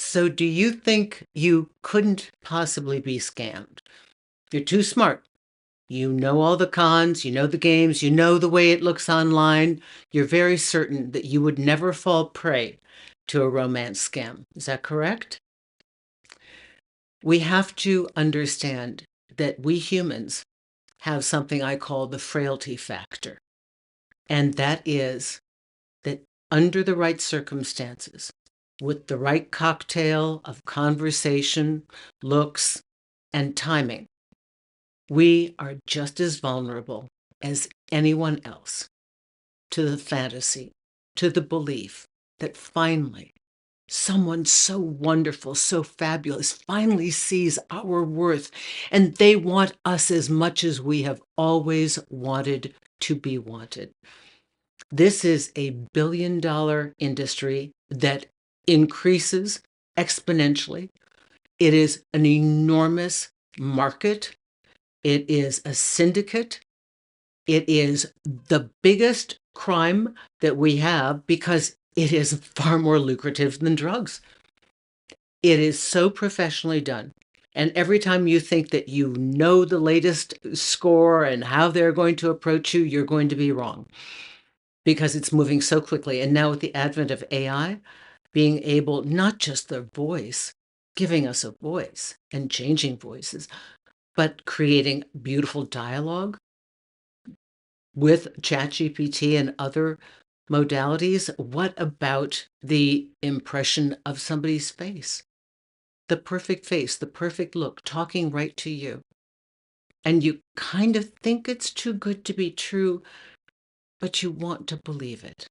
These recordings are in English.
So do you think you couldn't possibly be scammed? You're too smart. You know all the cons, you know the games, you know the way it looks online. You're very certain that you would never fall prey to a romance scam. Is that correct? We have to understand that we humans have something I call the frailty factor. And that is that under the right circumstances, with the right cocktail of conversation, looks, and timing, we are just as vulnerable as anyone else to the fantasy, to the belief that finally someone so wonderful, so fabulous, finally sees our worth, and they want us as much as we have always wanted to be wanted. This is a billion-dollar industry that increases exponentially. It is an enormous market. It is a syndicate. It is the biggest crime that we have because it is far more lucrative than drugs. It is so professionally done. And every time you think that you know the latest score and how they're going to approach you, you're going to be wrong because it's moving so quickly. And now with the advent of AI, being able, not just the voice, giving us a voice and changing voices, but creating beautiful dialogue with ChatGPT and other modalities. What about the impression of somebody's face? The perfect face, the perfect look, talking right to you. And you kind of think it's too good to be true, but you want to believe it.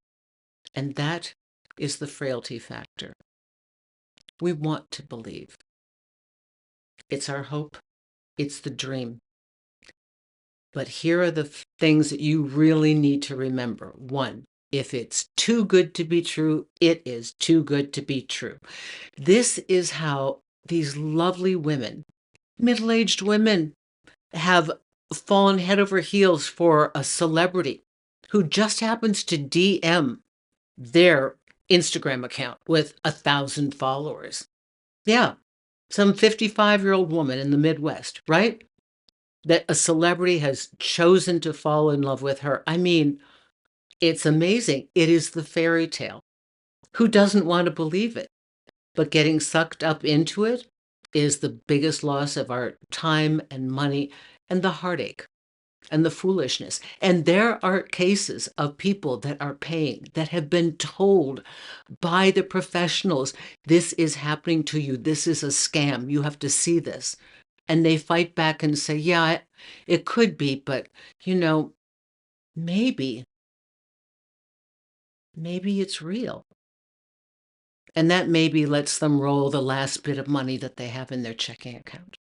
And that is the frailty factor. We want to believe. It's our hope. It's the dream. But here are the things that you really need to remember. One, if it's too good to be true, it is too good to be true. This is how these lovely women, middle-aged women, have fallen head over heels for a celebrity who just happens to DM their Instagram account with 1,000 followers. Yeah, some 55-year-old woman in the Midwest, right? That a celebrity has chosen to fall in love with her. I mean, it's amazing. It is the fairy tale. Who doesn't want to believe it? But getting sucked up into it is the biggest loss of our time and money and the heartache and the foolishness. And there are cases of people that are paying, that have been told by the professionals, this is happening to you. This is a scam. You have to see this. And they fight back and say, yeah, it could be, but maybe it's real. And that maybe lets them roll the last bit of money that they have in their checking account.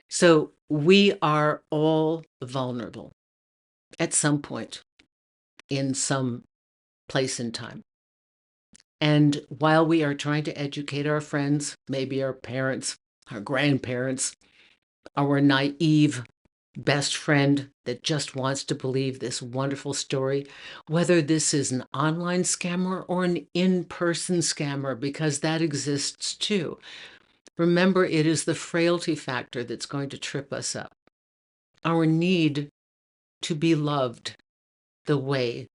So we are all vulnerable at some point in some place and time. And while we are trying to educate our friends, maybe our parents, our grandparents, our naive best friend that just wants to believe this wonderful story, whether this is an online scammer or an in-person scammer, because that exists too. Remember, it is the frailty factor that's going to trip us up. Our need to be loved the way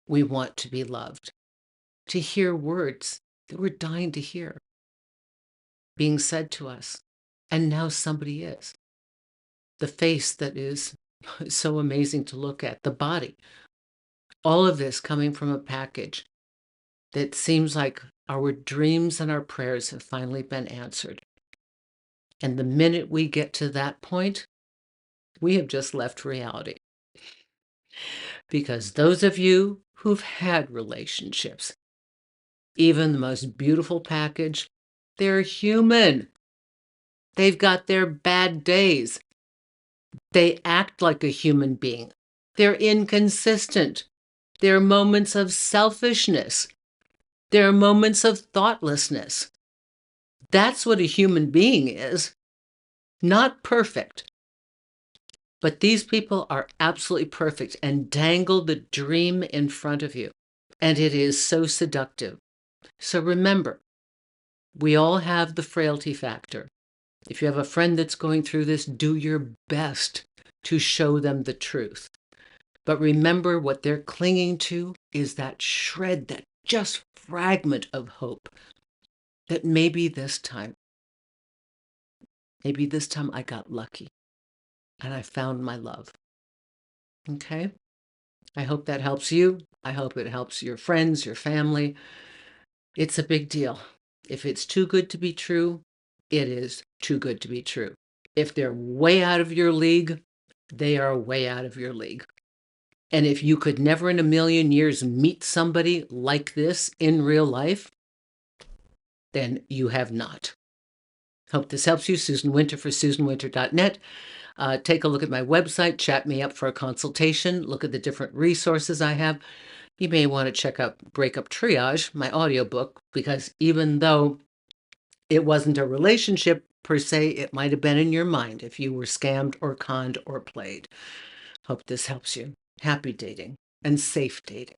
we want to be loved, to hear words that we're dying to hear being said to us. And now somebody is. The face that is so amazing to look at, the body. All of this coming from a package that seems like our dreams and our prayers have finally been answered. And the minute we get to that point, we have just left reality. Because those of you who've had relationships, even the most beautiful package, they're human. They've got their bad days. They act like a human being. They're inconsistent. There are moments of selfishness. There are moments of thoughtlessness. That's what a human being is. Not perfect. But these people are absolutely perfect and dangle the dream in front of you. And it is so seductive. So remember, We all have the frailty factor. If you have a friend that's going through this, do your best to show them the truth. But remember, what they're clinging to is that shred, that just fragment of hope that maybe this time I got lucky and I found my love. Okay? I hope that helps you. I hope it helps your friends, your family. It's a big deal. If it's too good to be true, it is too good to be true. If they're way out of your league, they are way out of your league. And if you could never in a million years meet somebody like this in real life, then you have not. Hope this helps you. Susan Winter for SusanWinter.net. Take a look at my website, chat me up for a consultation, look at the different resources I have. You may want to check out Breakup Triage, my audiobook, because even though it wasn't a relationship per se, it might have been in your mind if you were scammed or conned or played. Hope this helps you. Happy dating and safe dating.